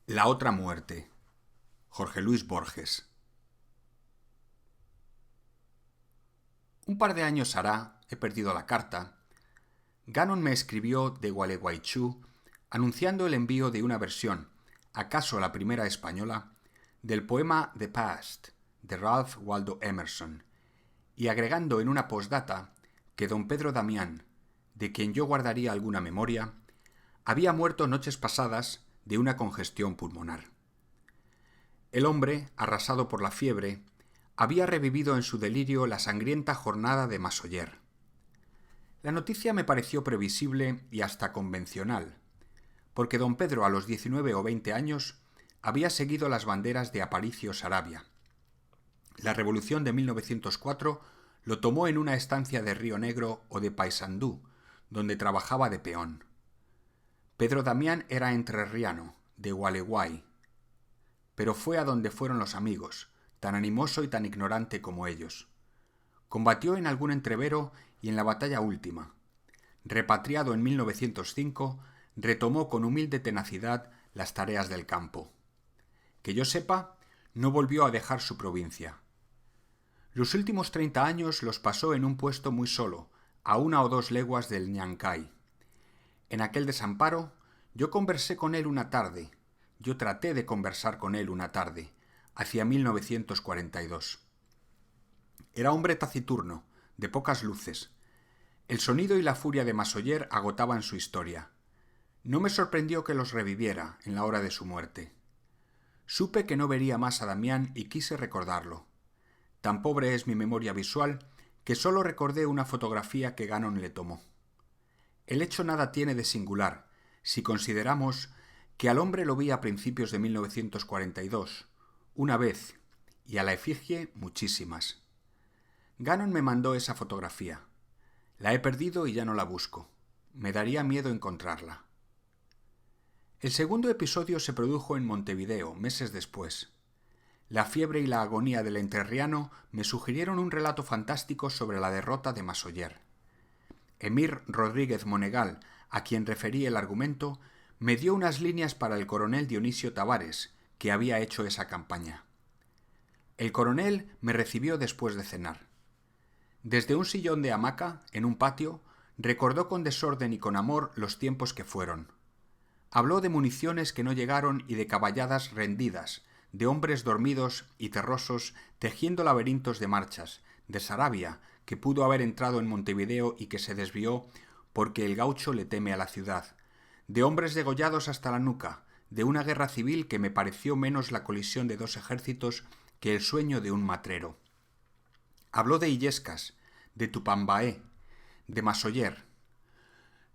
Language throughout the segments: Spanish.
La otra muerte. Jorge Luis Borges. Un par de años hará, he perdido la carta, Gannon me escribió de Gualeguaychú anunciando el envío de una versión, acaso la primera española, del poema The Past, de Ralph Waldo Emerson, y agregando en una postdata que don Pedro Damián, de quien yo guardaría alguna memoria, había muerto noches pasadas de una congestión pulmonar. El hombre, arrasado por la fiebre, había revivido en su delirio la sangrienta jornada de Masoller. La noticia me pareció previsible y hasta convencional, porque don Pedro a los 19 o 20 años había seguido las banderas de Aparicio Saravia. La revolución de 1904 lo tomó en una estancia de Río Negro o de Paysandú, donde trabajaba de peón. Pedro Damián era entrerriano, de Gualeguay, pero fue a donde fueron los amigos, tan animoso y tan ignorante como ellos. Combatió en algún entrevero y en la batalla última. Repatriado en 1905, retomó con humilde tenacidad las tareas del campo. Que yo sepa, no volvió a dejar su provincia. Los últimos 30 años los pasó en un puesto muy solo, a 1 o 2 leguas del Ñancay. En aquel desamparo, yo traté de conversar con él una tarde, hacia 1942. Era hombre taciturno, de pocas luces. El sonido y la furia de Masoller agotaban su historia. No me sorprendió que los reviviera en la hora de su muerte. Supe que no vería más a Damián y quise recordarlo. Tan pobre es mi memoria visual que sólo recordé una fotografía que Gannon le tomó. El hecho nada tiene de singular, si consideramos que al hombre lo vi a principios de 1942, una vez, y a la efigie muchísimas. Gannon me mandó esa fotografía. La he perdido y ya no la busco. Me daría miedo encontrarla. El segundo episodio se produjo en Montevideo, meses después. La fiebre y la agonía del entrerriano me sugirieron un relato fantástico sobre la derrota de Masoller. Emir Rodríguez Monegal, a quien referí el argumento, me dio unas líneas para el coronel Dionisio Tavares, que había hecho esa campaña. El coronel me recibió después de cenar. Desde un sillón de hamaca, en un patio, recordó con desorden y con amor los tiempos que fueron. Habló de municiones que no llegaron y de caballadas rendidas, de hombres dormidos y terrosos tejiendo laberintos de marchas, de Saravia, que pudo haber entrado en Montevideo y que se desvió porque el gaucho le teme a la ciudad, de hombres degollados hasta la nuca, de una guerra civil que me pareció menos la colisión de 2 ejércitos que el sueño de un matrero. Habló de Illescas, de Tupambaé, de Masoller.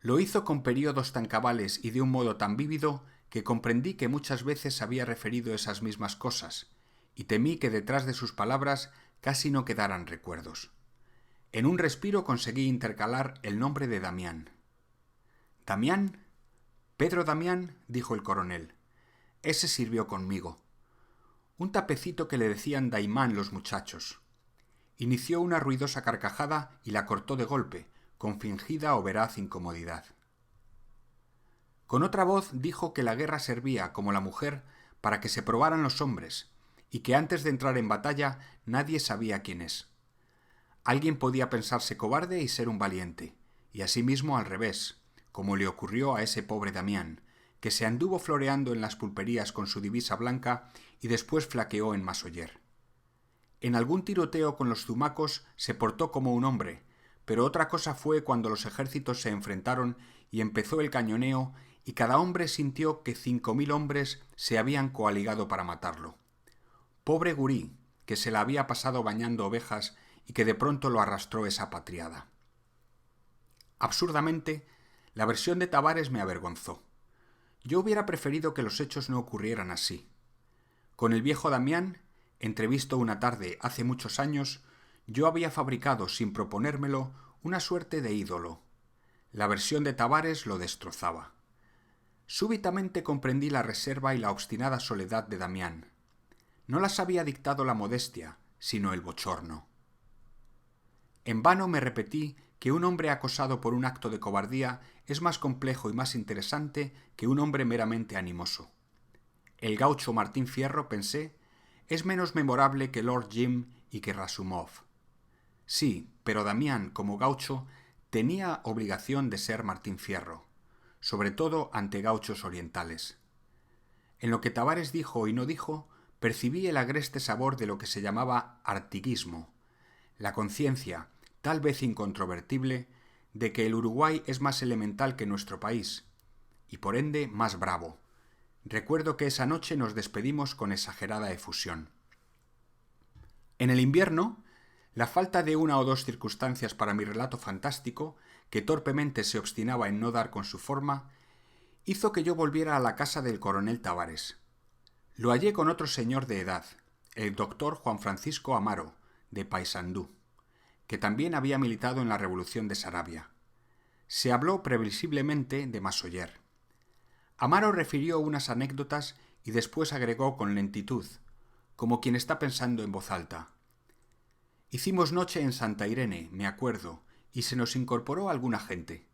Lo hizo con períodos tan cabales y de un modo tan vívido que comprendí que muchas veces había referido esas mismas cosas, y temí que detrás de sus palabras casi no quedaran recuerdos. En un respiro conseguí intercalar el nombre de Damián. ¿Damián? Pedro Damián, dijo el coronel. Ese sirvió conmigo. Un tapecito que le decían Daimán los muchachos. Inició una ruidosa carcajada y la cortó de golpe, con fingida o veraz incomodidad. Con otra voz dijo que la guerra servía, como la mujer, para que se probaran los hombres, y que antes de entrar en batalla nadie sabía quién es. Alguien podía pensarse cobarde y ser un valiente, y asimismo al revés, como le ocurrió a ese pobre Damián, que se anduvo floreando en las pulperías con su divisa blanca y después flaqueó en Masoller. En algún tiroteo con los zumacos se portó como un hombre, pero otra cosa fue cuando los ejércitos se enfrentaron y empezó el cañoneo y cada hombre sintió que 5.000 hombres se habían coaligado para matarlo. Pobre gurí, que se la había pasado bañando ovejas y que de pronto lo arrastró esa patriada. Absurdamente, la versión de Tavares me avergonzó. Yo hubiera preferido que los hechos no ocurrieran así. Con el viejo Damián, entrevisto una tarde hace muchos años, yo había fabricado, sin proponérmelo, una suerte de ídolo. La versión de Tavares lo destrozaba. Súbitamente comprendí la reserva y la obstinada soledad de Damián. No las había dictado la modestia, sino el bochorno. En vano me repetí que un hombre acosado por un acto de cobardía es más complejo y más interesante que un hombre meramente animoso. El gaucho Martín Fierro, pensé, es menos memorable que Lord Jim y que Rasumov. Sí, pero Damián, como gaucho, tenía obligación de ser Martín Fierro, sobre todo ante gauchos orientales. En lo que Tavares dijo y no dijo, percibí el agreste sabor de lo que se llamaba artiguismo, la conciencia, tal vez incontrovertible, de que el Uruguay es más elemental que nuestro país, y por ende más bravo. Recuerdo que esa noche nos despedimos con exagerada efusión. En el invierno, la falta de una o dos circunstancias para mi relato fantástico, que torpemente se obstinaba en no dar con su forma, hizo que yo volviera a la casa del coronel Tavares. Lo hallé con otro señor de edad, el doctor Juan Francisco Amaro, de Paysandú, que también había militado en la Revolución de Saravia. Se habló previsiblemente de Massoyer. Amaro refirió unas anécdotas y después agregó con lentitud, como quien está pensando en voz alta. Hicimos noche en Santa Irene, me acuerdo, y se nos incorporó alguna gente.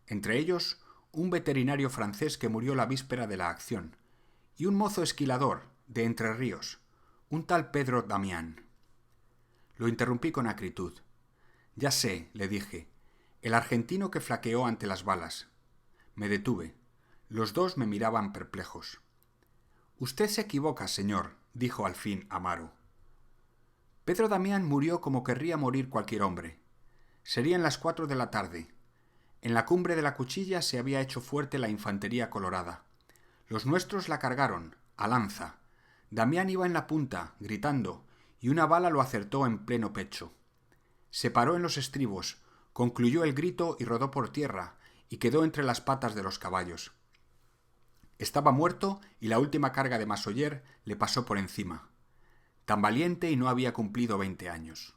Entre ellos, un veterinario francés que murió la víspera de la acción, y un mozo esquilador, de Entre Ríos, un tal Pedro Damián. Lo interrumpí con acritud. Ya sé, le dije, el argentino que flaqueó ante las balas. Me detuve. Los dos me miraban perplejos. Usted se equivoca, señor, dijo al fin Amaro. Pedro Damián murió como querría morir cualquier hombre. Serían las 4 de la tarde. En la cumbre de la Cuchilla se había hecho fuerte la infantería colorada. Los nuestros la cargaron, a lanza. Damián iba en la punta, gritando, y una bala lo acertó en pleno pecho. Se paró en los estribos, concluyó el grito y rodó por tierra, y quedó entre las patas de los caballos. Estaba muerto y la última carga de Massoyer le pasó por encima. Tan valiente y no había cumplido 20 años.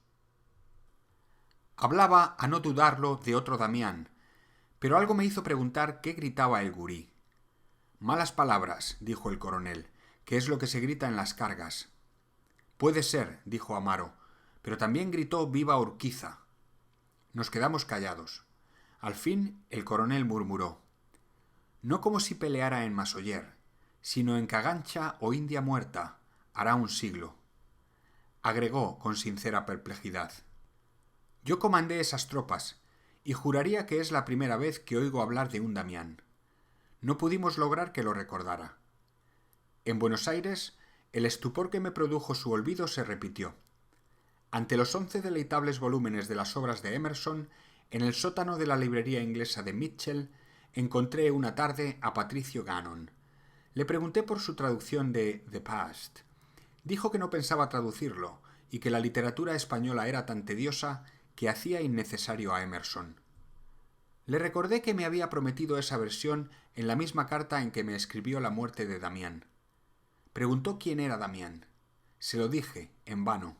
Hablaba, a no dudarlo, de otro Damián, pero algo me hizo preguntar qué gritaba el gurí. Malas palabras, dijo el coronel, que es lo que se grita en las cargas. Puede ser, dijo Amaro, pero también gritó viva Urquiza. Nos quedamos callados. Al fin el coronel murmuró. No como si peleara en Massoyer, sino en Cagancha o India Muerta, hará un siglo. Agregó con sincera perplejidad. Yo comandé esas tropas, y juraría que es la primera vez que oigo hablar de un Damián. No pudimos lograr que lo recordara. En Buenos Aires, el estupor que me produjo su olvido se repitió. Ante los 11 deleitables volúmenes de las obras de Emerson, en el sótano de la librería inglesa de Mitchell, encontré una tarde a Patricio Gannon. Le pregunté por su traducción de The Past. Dijo que no pensaba traducirlo y que la literatura española era tan tediosa que hacía innecesario a Emerson. Le recordé que me había prometido esa versión en la misma carta en que me escribió la muerte de Damián. Preguntó quién era Damián. Se lo dije, en vano.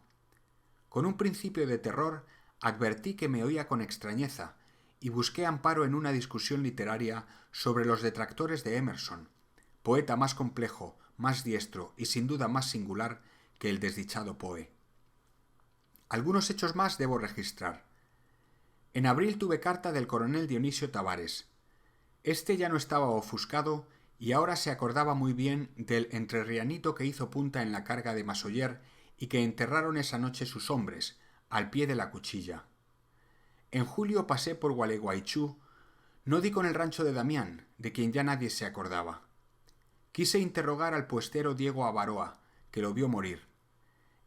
Con un principio de terror, advertí que me oía con extrañeza y busqué amparo en una discusión literaria sobre los detractores de Emerson, poeta más complejo, más diestro y sin duda más singular que el desdichado Poe. Algunos hechos más debo registrar. En abril tuve carta del coronel Dionisio Tavares. Este ya no estaba ofuscado y ahora se acordaba muy bien del entrerrianito que hizo punta en la carga de Massoyer y que enterraron esa noche sus hombres, al pie de la Cuchilla. En julio pasé por Gualeguaychú, no di con el rancho de Damián, de quien ya nadie se acordaba. Quise interrogar al puestero Diego Avaroa, que lo vio morir.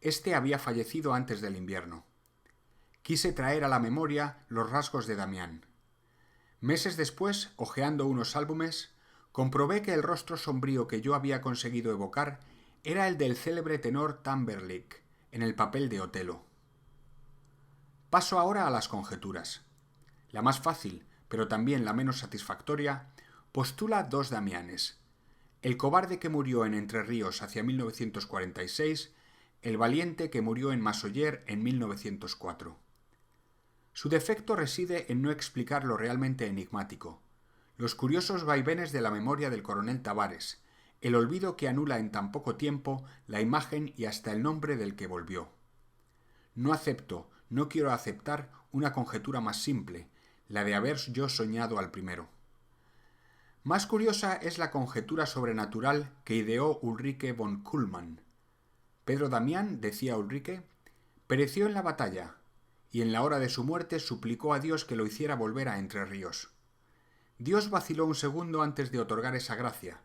Este había fallecido antes del invierno. Quise traer a la memoria los rasgos de Damián. Meses después, hojeando unos álbumes, comprobé que el rostro sombrío que yo había conseguido evocar era el del célebre tenor Tamberlik, en el papel de Otelo. Paso ahora a las conjeturas. La más fácil, pero también la menos satisfactoria, postula 2 Damianes. El cobarde que murió en Entre Ríos hacia 1946, el valiente que murió en Massoyer en 1904. Su defecto reside en no explicar lo realmente enigmático, los curiosos vaivenes de la memoria del coronel Tavares, el olvido que anula en tan poco tiempo la imagen y hasta el nombre del que volvió. No quiero aceptar una conjetura más simple, la de haber yo soñado al primero. Más curiosa es la conjetura sobrenatural que ideó Ulrike von Kuhlmann. Pedro Damián, decía Ulrike, pereció en la batalla, y en la hora de su muerte suplicó a Dios que lo hiciera volver a Entre Ríos. Dios vaciló un segundo antes de otorgar esa gracia,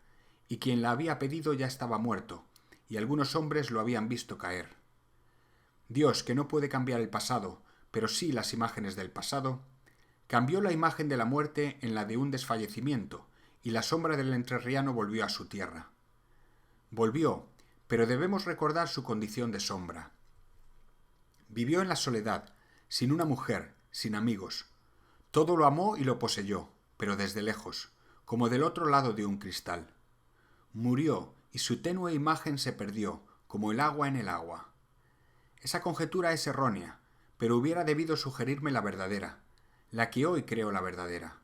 y quien la había pedido ya estaba muerto, y algunos hombres lo habían visto caer. Dios, que no puede cambiar el pasado, pero sí las imágenes del pasado, cambió la imagen de la muerte en la de un desfallecimiento, y la sombra del entrerriano volvió a su tierra. Volvió, pero debemos recordar su condición de sombra. Vivió en la soledad, sin una mujer, sin amigos. Todo lo amó y lo poseyó, pero desde lejos, como del otro lado de un cristal. Murió, y su tenue imagen se perdió, como el agua en el agua. Esa conjetura es errónea, pero hubiera debido sugerirme la verdadera, la que hoy creo la verdadera,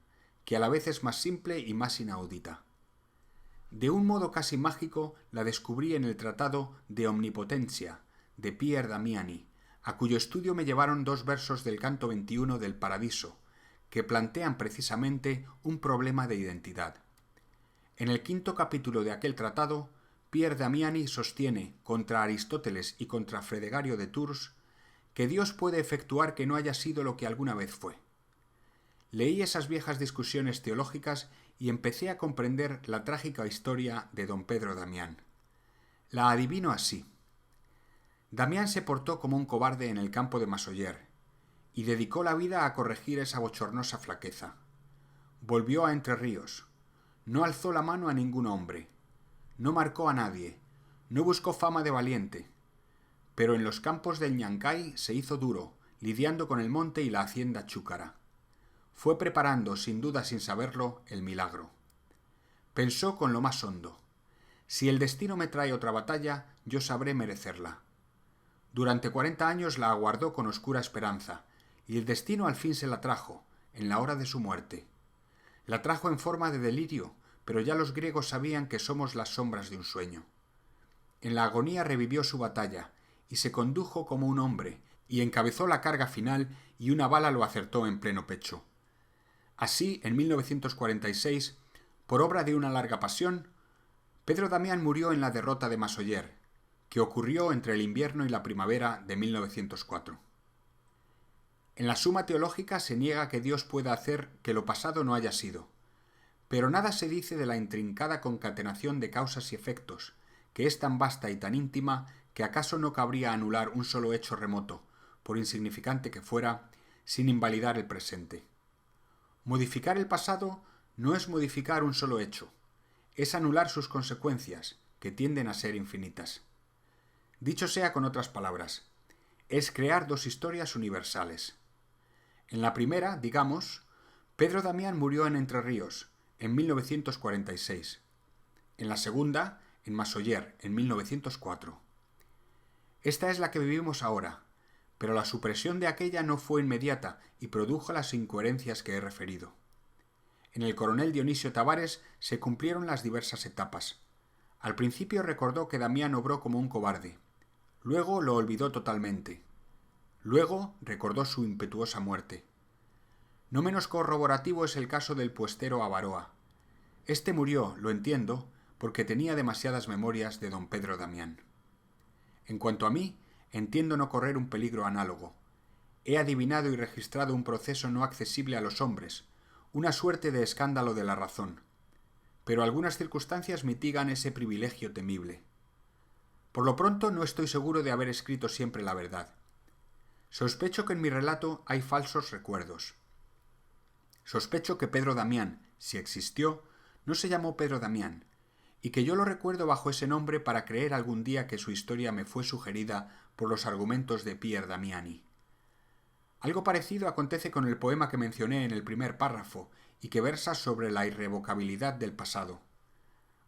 que a la vez es más simple y más inaudita. De un modo casi mágico la descubrí en el tratado De Omnipotentia, de Pierre Damiani, a cuyo estudio me llevaron 2 versos del canto 21 del Paradiso, que plantean precisamente un problema de identidad. En el 5º capítulo de aquel tratado, Pierre Damiani sostiene, contra Aristóteles y contra Fredegario de Tours, que Dios puede efectuar que no haya sido lo que alguna vez fue. Leí esas viejas discusiones teológicas y empecé a comprender la trágica historia de don Pedro Damián. La adivino así. Damián se portó como un cobarde en el campo de Massoyer y dedicó la vida a corregir esa bochornosa flaqueza. Volvió a Entre Ríos. No alzó la mano a ningún hombre. No marcó a nadie. No buscó fama de valiente. Pero en los campos del Ñancay se hizo duro, lidiando con el monte y la hacienda chúcara. Fue preparando, sin duda sin saberlo, el milagro. Pensó con lo más hondo: si el destino me trae otra batalla, yo sabré merecerla. Durante 40 años la aguardó con oscura esperanza, y el destino al fin se la trajo, en la hora de su muerte. La trajo en forma de delirio, pero ya los griegos sabían que somos las sombras de un sueño. En la agonía revivió su batalla, y se condujo como un hombre, y encabezó la carga final, y una bala lo acertó en pleno pecho. Así, en 1946, por obra de una larga pasión, Pedro Damián murió en la derrota de Massoyer, que ocurrió entre el invierno y la primavera de 1904. En la Suma Teológica se niega que Dios pueda hacer que lo pasado no haya sido, pero nada se dice de la intrincada concatenación de causas y efectos, que es tan vasta y tan íntima que acaso no cabría anular un solo hecho remoto, por insignificante que fuera, sin invalidar el presente. Modificar el pasado no es modificar un solo hecho, es anular sus consecuencias, que tienden a ser infinitas. Dicho sea con otras palabras, es crear 2 historias universales. En la primera, digamos, Pedro Damián murió en Entre Ríos, en 1946. En la segunda, en Massoyer, en 1904. Esta es la que vivimos ahora, pero la supresión de aquella no fue inmediata y produjo las incoherencias que he referido. En el coronel Dionisio Tavares se cumplieron las diversas etapas. Al principio recordó que Damián obró como un cobarde. Luego lo olvidó totalmente. Luego recordó su impetuosa muerte. No menos corroborativo es el caso del puestero Avaroa. Este murió, lo entiendo, porque tenía demasiadas memorias de don Pedro Damián. En cuanto a mí, entiendo no correr un peligro análogo. He adivinado y registrado un proceso no accesible a los hombres, una suerte de escándalo de la razón. Pero algunas circunstancias mitigan ese privilegio temible. Por lo pronto no estoy seguro de haber escrito siempre la verdad. Sospecho que en mi relato hay falsos recuerdos. Sospecho que Pedro Damián, si existió, no se llamó Pedro Damián, y que yo lo recuerdo bajo ese nombre para creer algún día que su historia me fue sugerida por los argumentos de Pierre Damiani. Algo parecido acontece con el poema que mencioné en el primer párrafo y que versa sobre la irrevocabilidad del pasado.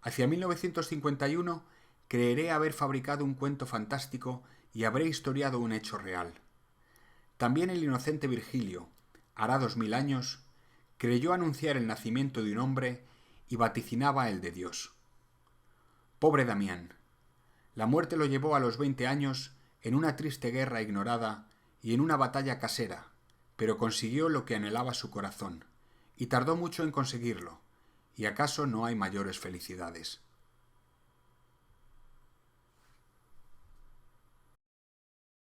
Hacia 1951 creeré haber fabricado un cuento fantástico y habré historiado un hecho real. También el inocente Virgilio, hará 2000 años, creyó anunciar el nacimiento de un hombre y vaticinaba el de Dios. Pobre Damián. La muerte lo llevó a los 20 años en una triste guerra ignorada y en una batalla casera, pero consiguió lo que anhelaba su corazón, y tardó mucho en conseguirlo, y acaso no hay mayores felicidades.